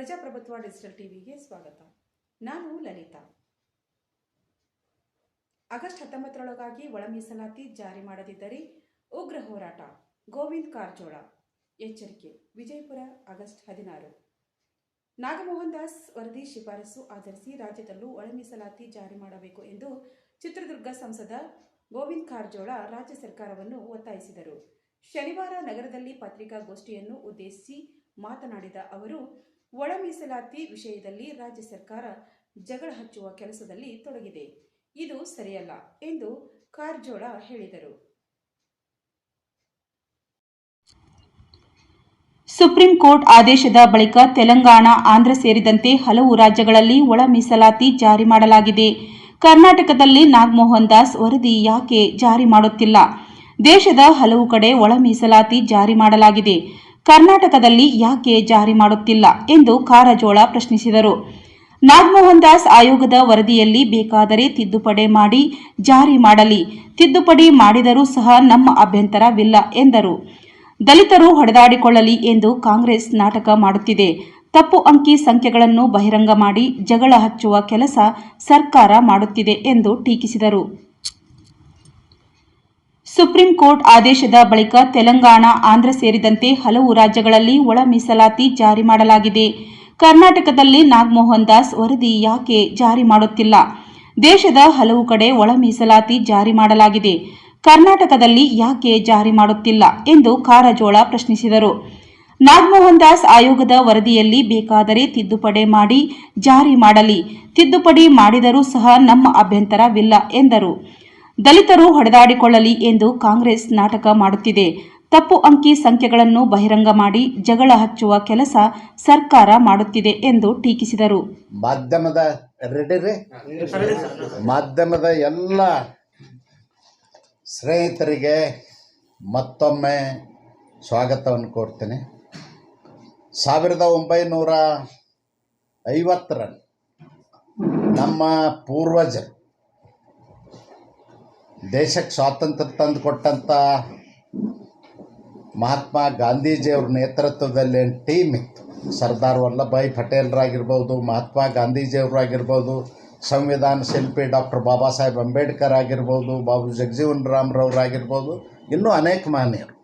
ಪ್ರಜಾಪ್ರಭುತ್ವ ಡಿಜಿಟಲ್ ಟಿವಿಗೆ ಸ್ವಾಗತ. ನಾನು ಲಲಿತಾ. ಆಗಸ್ಟ್ 19ರೊಳಗಾಗಿ ಒಳ ಮೀಸಲಾತಿ ಜಾರಿ ಮಾಡದಿದ್ದರೆ ಉಗ್ರ ಹೋರಾಟ. ಗೋವಿಂದ್ ಕಾರಜೋಳ ಎಚ್ಚರಿಕೆ. ವಿಜಯಪುರ ಆಗಸ್ಟ್ 16. ನಾಗಮೋಹನ್ ದಾಸ್ ವರದಿ ಶಿಫಾರಸು ಆಧರಿಸಿ ರಾಜ್ಯದಲ್ಲೂ ಒಳ ಮೀಸಲಾತಿ ಜಾರಿ ಮಾಡಬೇಕು ಎಂದು ಚಿತ್ರದುರ್ಗ ಸಂಸದ ಗೋವಿಂದ್ ಕಾರಜೋಳ ರಾಜ್ಯ ಸರ್ಕಾರವನ್ನು ಒತ್ತಾಯಿಸಿದರು. ಶನಿವಾರ ನಗರದಲ್ಲಿ ಪತ್ರಿಕಾಗೋಷ್ಠಿಯನ್ನು ಉದ್ದೇಶಿಸಿ ಮಾತನಾಡಿದ ಅವರು, ಒಳ ಮೀಸಲಾತಿ ವಿಷಯದಲ್ಲಿ ರಾಜ್ಯ ಸರ್ಕಾರ ಜಗಳ ಹಚ್ಚುವ ಕೆಲಸದಲ್ಲಿ ತೊಡಗಿದೆ. ಇದು ಸರಿಯಲ್ಲ ಎಂದು ಕಾರಜೋಳ ಹೇಳಿದರು. ಸುಪ್ರೀಂ ಕೋರ್ಟ್ ಆದೇಶದ ಬಳಿಕ ತೆಲಂಗಾಣ, ಆಂಧ್ರ ಸೇರಿದಂತೆ ಹಲವು ರಾಜ್ಯಗಳಲ್ಲಿ ಒಳ ಮೀಸಲಾತಿ ಜಾರಿ ಮಾಡಲಾಗಿದೆ. ಕರ್ನಾಟಕದಲ್ಲಿ ನಾಗಮೋಹನ್ ದಾಸ್ ವರದಿ ಯಾಕೆ ಜಾರಿ ಮಾಡುತ್ತಿಲ್ಲ? ದೇಶದ ಹಲವು ಕಡೆ ಒಳ ಮೀಸಲಾತಿ ಜಾರಿ ಮಾಡಲಾಗಿದೆ. ಕರ್ನಾಟಕದಲ್ಲಿ ಯಾಕೆ ಜಾರಿ ಮಾಡುತ್ತಿಲ್ಲ ಎಂದು ಕಾರಜೋಳ ಪ್ರಶ್ನಿಸಿದರು. ನಾಗಮೋಹನ್ ದಾಸ್ ಆಯೋಗದ ವರದಿಯಲ್ಲಿ ಬೇಕಾದರೆ ತಿದ್ದುಪಡಿ ಮಾಡಿ ಜಾರಿ ಮಾಡಲಿ, ತಿದ್ದುಪಡಿ ಮಾಡಿದರೂ ಸಹ ನಮ್ಮ ಅಭ್ಯಂತರವಿಲ್ಲ ಎಂದರು. ದಲಿತರು ಹೊಡೆದಾಡಿಕೊಳ್ಳಲಿ ಎಂದು ಕಾಂಗ್ರೆಸ್ ನಾಟಕ ಮಾಡುತ್ತಿದೆ. ತಪ್ಪು ಅಂಕಿ ಸಂಖ್ಯೆಗಳನ್ನು ಬಹಿರಂಗ ಮಾಡಿ ಜಗಳ ಹಚ್ಚುವ ಕೆಲಸ ಸರ್ಕಾರ ಮಾಡುತ್ತಿದೆ ಎಂದು ಟೀಕಿಸಿದರು. ಸುಪ್ರೀಂ ಕೋರ್ಟ್ ಆದೇಶದ ಬಳಿಕ ತೆಲಂಗಾಣ, ಆಂಧ್ರ ಸೇರಿದಂತೆ ಹಲವು ರಾಜ್ಯಗಳಲ್ಲಿ ಒಳ ಮೀಸಲಾತಿ ಜಾರಿ ಮಾಡಲಾಗಿದೆ. ಕರ್ನಾಟಕದಲ್ಲಿ ನಾಗಮೋಹನ್ ದಾಸ್ ವರದಿ ಯಾಕೆ ಜಾರಿ ಮಾಡುತ್ತಿಲ್ಲ? ದೇಶದ ಹಲವು ಕಡೆ ಒಳ ಮೀಸಲಾತಿ ಜಾರಿ ಮಾಡಲಾಗಿದೆ. ಕರ್ನಾಟಕದಲ್ಲಿ ಯಾಕೆ ಜಾರಿ ಮಾಡುತ್ತಿಲ್ಲ ಎಂದು ಕಾರಜೋಳ ಪ್ರಶ್ನಿಸಿದರು. ನಾಗಮೋಹನ್ ದಾಸ್ ಆಯೋಗದ ವರದಿಯಲ್ಲಿ ಬೇಕಾದರೆ ತಿದ್ದುಪಡಿ ಮಾಡಿ ಜಾರಿ ಮಾಡಲಿ, ತಿದ್ದುಪಡಿ ಮಾಡಿದರೂ ಸಹ ನಮ್ಮ ಅಭ್ಯಂತರವಿಲ್ಲ ಎಂದರು. ದಲಿತರು ಹೊಡೆದಾಡಿಕೊಳ್ಳಲಿ ಎಂದು ಕಾಂಗ್ರೆಸ್ ನಾಟಕ ಮಾಡುತ್ತಿದೆ. ತಪ್ಪು ಅಂಕಿ ಸಂಖ್ಯೆಗಳನ್ನು ಬಹಿರಂಗ ಮಾಡಿ ಜಗಳ ಹಚ್ಚುವ ಕೆಲಸ ಸರ್ಕಾರ ಮಾಡುತ್ತಿದೆ ಎಂದು ಟೀಕಿಸಿದರು. ಮಾಧ್ಯಮದ ಎಲ್ಲ ಸ್ನೇಹಿತರಿಗೆ ಮತ್ತೊಮ್ಮೆ ಸ್ವಾಗತವನ್ನು ಕೋರ್ತೀನಿ. 1950ರಲ್ಲಿ ನಮ್ಮ ಪೂರ್ವಜರು ದೇಶಕ್ಕೆ ಸ್ವಾತಂತ್ರ್ಯ ತಂದುಕೊಟ್ಟಂಥ ಮಹಾತ್ಮ ಗಾಂಧೀಜಿಯವ್ರ ನೇತೃತ್ವದಲ್ಲಿ ಟೀಮ್ ಇತ್ತು. ಸರ್ದಾರ್ ವಲ್ಲಭಭಾಯಿ ಪಟೇಲ್ರಾಗಿರ್ಬೋದು, ಮಹಾತ್ಮ ಗಾಂಧೀಜಿಯವರಾಗಿರ್ಬೋದು, ಸಂವಿಧಾನ ಶಿಲ್ಪಿ ಡಾಕ್ಟರ್ ಬಾಬಾ ಸಾಹೇಬ್ ಅಂಬೇಡ್ಕರ್ ಆಗಿರ್ಬೋದು, ಬಾಬು ಜಗಜೀವನ್ ರಾಮ್ರವರಾಗಿರ್ಬೋದು, ಇನ್ನೂ ಅನೇಕ ಮಹನೀಯರು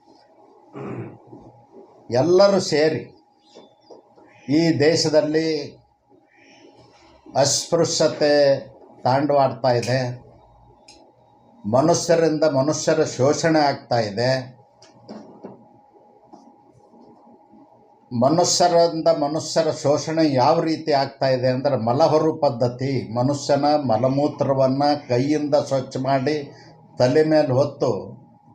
ಎಲ್ಲರೂ ಸೇರಿ ಈ ದೇಶದಲ್ಲಿ ಅಸ್ಪೃಶ್ಯತೆ ತಾಂಡವಾಡ್ತಾ ಇದೆ, ಮನುಷ್ಯರಿಂದ ಮನುಷ್ಯರ ಶೋಷಣೆ ಆಗ್ತಾ ಇದೆ, ಮನುಷ್ಯರಿಂದ ಮನುಷ್ಯರ ಶೋಷಣೆ ಯಾವ ರೀತಿ ಆಗ್ತಾ ಇದೆ ಅಂದರೆ ಮಲಹೊರು ಪದ್ಧತಿ. ಮನುಷ್ಯನ ಮಲಮೂತ್ರವನ್ನು ಕೈಯಿಂದ ಸ್ವಚ್ಛ ಮಾಡಿ ತಲೆ ಮೇಲೆ ಹೊತ್ತು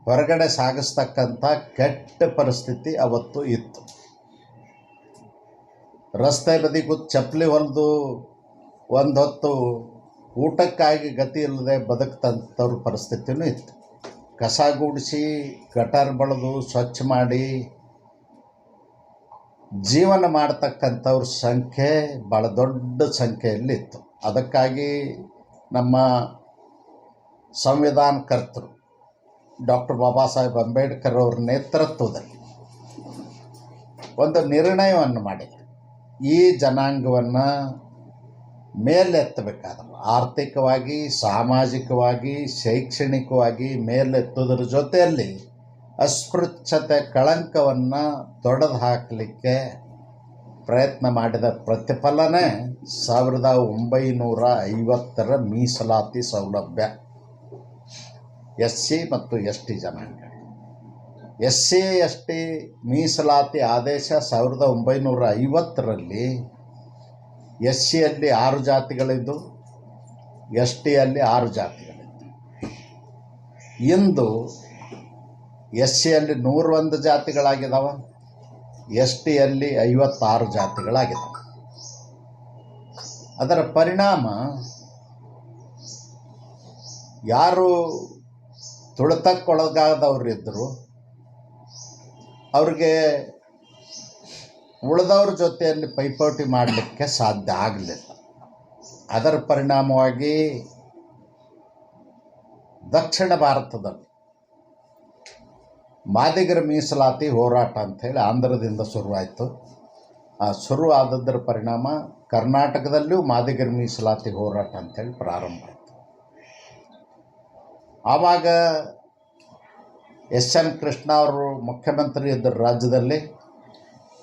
ಹೊರಗಡೆ ಸಾಗಿಸ್ತಕ್ಕಂಥ ಕೆಟ್ಟ ಪರಿಸ್ಥಿತಿ ಅವತ್ತು ಇತ್ತು. ರಸ್ತೆ ಬದಿ ಕೂತು ಚಪ್ಪಲಿ ಹೊಲಿದು ಒಂದು ಹೊತ್ತು ಊಟಕ್ಕಾಗಿ ಗತಿ ಇಲ್ಲದೆ ಬದುಕ್ತಂಥವ್ರ ಪರಿಸ್ಥಿತಿನೂ ಇತ್ತು. ಕಸ ಗುಡಿಸಿ ಗಟಾರ್ ಬಳಿದು ಸ್ವಚ್ಛ ಮಾಡಿ ಜೀವನ ಮಾಡ್ತಕ್ಕಂಥವ್ರ ಸಂಖ್ಯೆ ಭಾಳ ದೊಡ್ಡ ಸಂಖ್ಯೆಯಲ್ಲಿತ್ತು. ಅದಕ್ಕಾಗಿ ನಮ್ಮ ಸಂವಿಧಾನಕರ್ತರು ಡಾಕ್ಟರ್ ಬಾಬಾ ಸಾಹೇಬ್ ಅಂಬೇಡ್ಕರ್ ಅವ್ರ ನೇತೃತ್ವದಲ್ಲಿ ಒಂದು ನಿರ್ಣಯವನ್ನು ಮಾಡಿದರು. ಈ ಜನಾಂಗವನ್ನು ಮೇಲೆತ್ತಬೇಕಾದ್ರೆ ಆರ್ಥಿಕವಾಗಿ, ಸಾಮಾಜಿಕವಾಗಿ, ಶೈಕ್ಷಣಿಕವಾಗಿ ಮೇಲೆತ್ತುವುದರ ಜೊತೆಯಲ್ಲಿ ಅಸ್ಪೃಶ್ಯತೆ ಕಳಂಕವನ್ನು ತೊಡೆದು ಹಾಕಲಿಕ್ಕೆ ಪ್ರಯತ್ನ ಮಾಡಿದ ಪ್ರತಿಫಲನೇ 1950ರ ಮೀಸಲಾತಿ ಸೌಲಭ್ಯ. SC ಮತ್ತು ST ಜನಾಂಗ. SC ST ಮೀಸಲಾತಿ ಆದೇಶ 1950ರಲ್ಲಿ SCಯಲ್ಲಿ 6 ಜಾತಿಗಳಿದ್ದು, STಯಲ್ಲಿ 6 ಜಾತಿಗಳಿದ್ದು. ಇಂದು SCಯಲ್ಲಿ 101 ಜಾತಿಗಳಾಗಿದ್ದಾವೆ, STಯಲ್ಲಿ 56 ಜಾತಿಗಳಾಗಿದ್ದಾವೆ. ಅದರ ಪರಿಣಾಮ ಯಾರು ತುಳಿತಕ್ಕೊಳಗಾದವರಿದ್ದರು ಅವ್ರಿಗೆ ಉಳಿದವ್ರ ಜೊತೆಯಲ್ಲಿ ಪೈಪೋಟಿ ಮಾಡಲಿಕ್ಕೆ ಸಾಧ್ಯ ಆಗಲಿಲ್ಲ. ಅದರ ಪರಿಣಾಮವಾಗಿ ದಕ್ಷಿಣ ಭಾರತದಲ್ಲಿ ಮಾದಿಗರ ಮೀಸಲಾತಿ ಹೋರಾಟ ಅಂಥೇಳಿ ಆಂಧ್ರದಿಂದ ಶುರುವಾಯಿತು. ಆ ಶುರು ಆದದ್ರ ಪರಿಣಾಮ ಕರ್ನಾಟಕದಲ್ಲೂ ಮಾದಿಗರ ಮೀಸಲಾತಿ ಹೋರಾಟ ಅಂಥೇಳಿ ಪ್ರಾರಂಭ ಆಯಿತು. ಆವಾಗ ಎಸ್ ಎನ್ ಕೃಷ್ಣ ಅವರು ಮುಖ್ಯಮಂತ್ರಿ ಇದ್ದರು ರಾಜ್ಯದಲ್ಲಿ.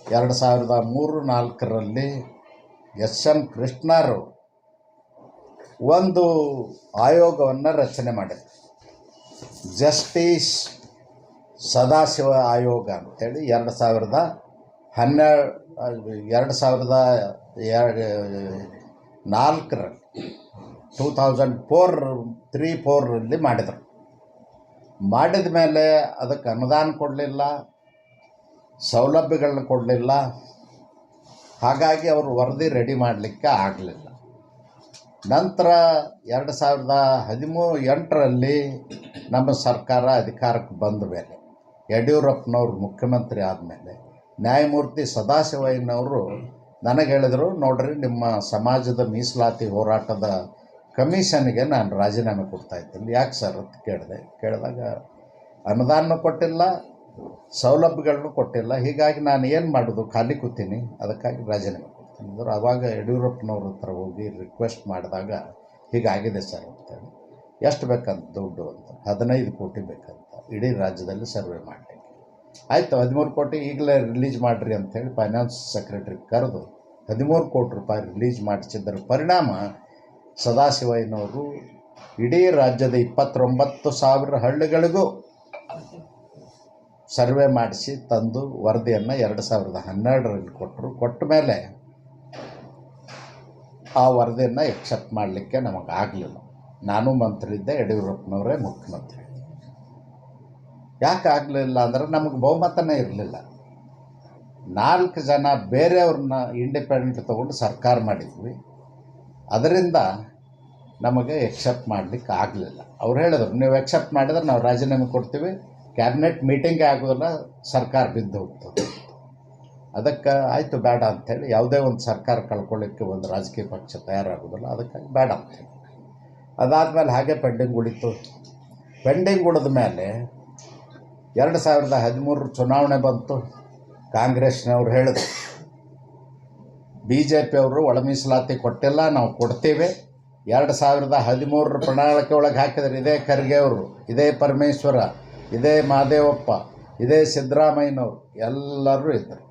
2003-4ರಲ್ಲಿ ಎಸ್ ಎನ್ ಕೃಷ್ಣರು ಒಂದು ಆಯೋಗವನ್ನು ರಚನೆ ಮಾಡಿದರು, ಜಸ್ಟಿಸ್ ಸದಾಶಿವ ಆಯೋಗ ಅಂಥೇಳಿ 2004ರಲ್ಲಿ 2003-4ರಲ್ಲಿ ಮಾಡಿದರು. ಮಾಡಿದ ಮೇಲೆ ಅದಕ್ಕೆ ಅನುದಾನ ಕೊಡಲಿಲ್ಲ, ಸೌಲಭ್ಯಗಳನ್ನ ಕೊಡಲಿಲ್ಲ. ಹಾಗಾಗಿ ಅವರು ವರದಿ ರೆಡಿ ಮಾಡಲಿಕ್ಕೆ ಆಗಲಿಲ್ಲ. ನಂತರ 2018ರಲ್ಲಿ ನಮ್ಮ ಸರ್ಕಾರ ಅಧಿಕಾರಕ್ಕೆ ಬಂದ ಮೇಲೆ, ಯಡಿಯೂರಪ್ಪನವರು ಮುಖ್ಯಮಂತ್ರಿ ಆದಮೇಲೆ ನ್ಯಾಯಮೂರ್ತಿ ಸದಾಶಿವಯ್ಯನವರು ನನಗೆ ಹೇಳಿದರು, ನೋಡ್ರಿ ನಿಮ್ಮ ಸಮಾಜದ ಮೀಸಲಾತಿ ಹೋರಾಟದ ಕಮಿಷನ್ಗೆ ನಾನು ರಾಜೀನಾಮೆ ಕೊಡ್ತಾಯಿದ್ದೀನಿ. ಯಾಕೆ ಸರ್ ಅಂತ ಕೇಳಿದಾಗ ಅನುದಾನ ಕೊಟ್ಟಿಲ್ಲ, ಸೌಲಭ್ಯಗಳನ್ನು ಕೊಟ್ಟಿಲ್ಲ, ಹೀಗಾಗಿ ನಾನು ಏನು ಮಾಡೋದು, ಖಾಲಿ ಕೂತೀನಿ, ಅದಕ್ಕಾಗಿ ರಾಜೀನಾಮೆ ಕೊಡ್ತೀನಿ ಅಂದರು. ಆವಾಗ ಯಡಿಯೂರಪ್ಪನವ್ರ ಹತ್ರ ಹೋಗಿ ರಿಕ್ವೆಸ್ಟ್ ಮಾಡಿದಾಗ ಹೀಗಾಗಿದೆ ಸರ್ ಅಂತೇಳಿ. ಎಷ್ಟು ಬೇಕಂತ ದುಡ್ಡು ಅಂತ, 15 ಕೋಟಿ ಬೇಕಂತ ಇಡೀ ರಾಜ್ಯದಲ್ಲಿ ಸರ್ವೆ ಮಾಡಲಿಕ್ಕೆ. ಆಯಿತು, 13 ಕೋಟಿ ಈಗಲೇ ರಿಲೀಸ್ ಮಾಡಿರಿ ಅಂಥೇಳಿ ಫೈನಾನ್ಸ್ ಸೆಕ್ರೆಟರಿ ಕರೆದು 13 ಕೋಟಿ ರೂಪಾಯಿ ರಿಲೀಸ್ ಮಾಡಿಸಿದ್ದರ ಪರಿಣಾಮ ಸದಾಶಿವಯ್ಯನವರು ಇಡೀ ರಾಜ್ಯದ 29,000 ಹಳ್ಳಿಗಳಿಗೂ ಸರ್ವೆ ಮಾಡಿಸಿ ತಂದು ವರದಿಯನ್ನು 2012ರಲ್ಲಿ ಕೊಟ್ಟರು. ಕೊಟ್ಟ ಮೇಲೆ ಆ ವರದಿಯನ್ನು ಎಕ್ಸೆಪ್ಟ್ ಮಾಡಲಿಕ್ಕೆ ನಮಗಾಗಲಿಲ್ಲ. ನಾನು ಮಂತ್ರಿ ಇದ್ದೆ, ಯಡಿಯೂರಪ್ಪನವರೇ ಮುಖ್ಯಮಂತ್ರಿ. ಯಾಕೆ ಆಗಲಿಲ್ಲ ಅಂದರೆ ನಮಗೆ ಬಹುಮತನೇ ಇರಲಿಲ್ಲ. 4 ಜನ ಬೇರೆಯವ್ರನ್ನ ಇಂಡಿಪೆಂಡೆಂಟ್ ತೊಗೊಂಡು ಸರ್ಕಾರ ಮಾಡಿದ್ವಿ. ಅದರಿಂದ ನಮಗೆ ಎಕ್ಸೆಪ್ಟ್ ಮಾಡಲಿಕ್ಕೆ ಆಗಲಿಲ್ಲ. ಅವ್ರು ಹೇಳಿದ್ರು, ನೀವು ಎಕ್ಸೆಪ್ಟ್ ಮಾಡಿದ್ರೆ ನಾವು ರಾಜೀನಾಮೆ ಕೊಡ್ತೀವಿ, ಕ್ಯಾಬಿನೆಟ್ ಮೀಟಿಂಗೇ ಆಗೋದಿಲ್ಲ, ಸರ್ಕಾರ ಬಿದ್ದು ಹೋಗ್ತದೆ. ಅದಕ್ಕೆ ಆಯಿತು ಬೇಡ ಅಂಥೇಳಿ, ಯಾವುದೇ ಒಂದು ಸರ್ಕಾರ ಕಳ್ಕೊಳ್ಳಿಕ್ಕೆ ಒಂದು ರಾಜಕೀಯ ಪಕ್ಷ ತಯಾರಾಗೋದಿಲ್ಲ, ಅದಕ್ಕಾಗಿ ಬೇಡ ಅಂಥೇಳಿ. ಅದಾದಮೇಲೆ ಹಾಗೆ ಪೆಂಡಿಂಗ್ ಉಳಿತು. ಪೆಂಡಿಂಗ್ ಉಳಿದ ಮೇಲೆ 2013 ಚುನಾವಣೆ ಬಂತು. ಕಾಂಗ್ರೆಸ್ನವ್ರು ಹೇಳಿದ್ರು, BJP ಅವರು ಒಳ ಮೀಸಲಾತಿ ಕೊಟ್ಟಿಲ್ಲ, ನಾವು ಕೊಡ್ತೀವಿ. 2013 ಪ್ರಣಾಳಿಕೆ ಒಳಗೆ ಹಾಕಿದ್ರು. ಇದೇ ಖರ್ಗೆ ಅವರು, ಇದೇ ಪರಮೇಶ್ವರ, ಇದೇ ಮಹದೇವಪ್ಪ, ಇದೇ ಸಿದ್ದರಾಮಯ್ಯನವರು ಎಲ್ಲರೂ ಇದ್ದರು.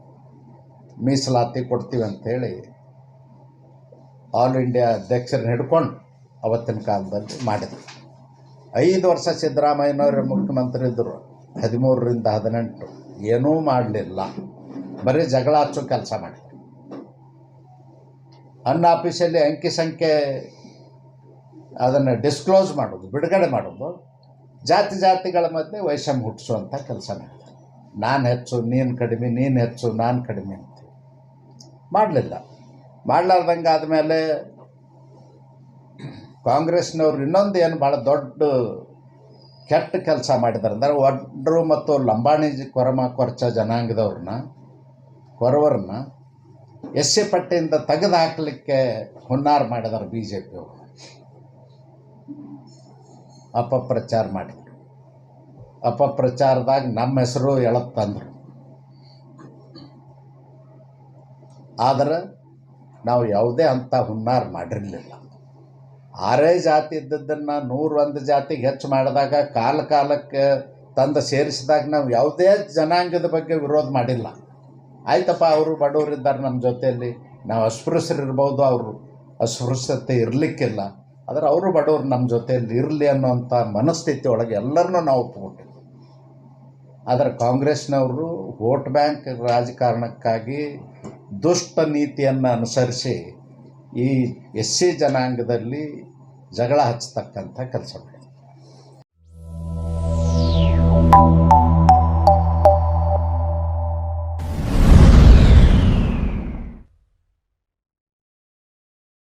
ಮೀಸಲಾತಿ ಕೊಡ್ತೀವಿ ಅಂಥೇಳಿ ಆಲ್ ಇಂಡಿಯಾ ಅಧ್ಯಕ್ಷರನ್ನ ಹಿಡ್ಕೊಂಡು ಅವತ್ತಿನ ಕಾಲದಲ್ಲಿ ಮಾಡಿದರು. 5 ವರ್ಷ ಸಿದ್ದರಾಮಯ್ಯನವರು ಮುಖ್ಯಮಂತ್ರಿ ಇದ್ದರು. 13-18 ಏನೂ ಮಾಡಲಿಲ್ಲ, ಬರೀ ಜಗಳ ಹಚ್ಚೋ ಕೆಲಸ ಮಾಡಿದರು. ಅನ್ಆಫೀಷಿಯಲಿ ಅಂಕಿ ಸಂಖ್ಯೆ ಅದನ್ನು ಡಿಸ್ಕ್ಲೋಸ್ ಮಾಡೋದು, ಬಿಡುಗಡೆ ಮಾಡೋದು, ಜಾತಿಗಳ ಮಧ್ಯೆ ವೈಷಮ್ಯ ಹುಟ್ಟಿಸುವಂಥ ಕೆಲಸ ಮಾಡಿದ್ರು. ನಾನು ಹೆಚ್ಚು ನೀನು ಕಡಿಮೆ, ನೀನು ಹೆಚ್ಚು ನಾನು ಕಡಿಮೆ ಅಂತ ಮಾಡಲಿಲ್ಲ. ಮಾಡಲಾರ್ದಂಗೆ ಆದಮೇಲೆ ಕಾಂಗ್ರೆಸ್ನವ್ರು ಇನ್ನೊಂದು ಏನು ಭಾಳ ದೊಡ್ಡ ಕೆಟ್ಟ ಕೆಲಸ ಮಾಡಿದ್ದಾರೆ ಅಂದರೆ, ಒಡ್ರು ಮತ್ತು ಲಂಬಾಣಿ ಕೊರಚ ಜನಾಂಗದವ್ರನ್ನ, ಕೊರವರನ್ನ SC ಪಟ್ಟಿಯಿಂದ ತೆಗೆದು ಹಾಕಲಿಕ್ಕೆ ಹುನ್ನಾರ ಮಾಡಿದ್ದಾರೆ BJP ಅವರು. ಅಪಪ್ರಚಾರ ಮಾಡಿದರು. ಅಪಪ್ರಚಾರದಾಗ ನಮ್ಮ ಹೆಸರು ಎಳತ್ತಂದರು. ಆದರೆ ನಾವು ಯಾವುದೇ ಅಂಥ ಹುನ್ನಾರ ಮಾಡಿರಲಿಲ್ಲ. 6 ಜಾತಿ ಇದ್ದದ್ದನ್ನು 101 ಜಾತಿಗೆ ಹೆಚ್ಚು ಮಾಡಿದಾಗ, ಕಾಲಕ್ಕೆ ತಂದು ಸೇರಿಸಿದಾಗ ನಾವು ಯಾವುದೇ ಜನಾಂಗದ ಬಗ್ಗೆ ವಿರೋಧ ಮಾಡಿಲ್ಲ. ಆಯ್ತಪ್ಪ, ಅವರು ಬಡವರಿದ್ದಾರೆ ನಮ್ಮ ಜೊತೆಯಲ್ಲಿ, ನಾವು ಅಸ್ಪೃಶ್ಯರಿರ್ಬೋದು, ಅವರು ಅಸ್ಪೃಶ್ಯತೆ ಇರಲಿಕ್ಕಿಲ್ಲ, ಆದರೆ ಅವರು ಬಡವರು ನಮ್ಮ ಜೊತೆಯಲ್ಲಿ ಇರಲಿ ಅನ್ನೋಂಥ ಮನಸ್ಥಿತಿ ಒಳಗೆ ಎಲ್ಲರನ್ನೂ ನಾವು ಒಪ್ಪಿಕೊಂಡಿದ್ವಿ. ಆದರೆ ಕಾಂಗ್ರೆಸ್ನವರು ವೋಟ್ ಬ್ಯಾಂಕ್ ರಾಜಕಾರಣಕ್ಕಾಗಿ ದುಷ್ಟ ನೀತಿಯನ್ನು ಅನುಸರಿಸಿ ಈ SC ಜನಾಂಗದಲ್ಲಿ ಜಗಳ ಹಚ್ಚತಕ್ಕಂಥ ಕೆಲಸ ಮಾಡಿದ್ರು.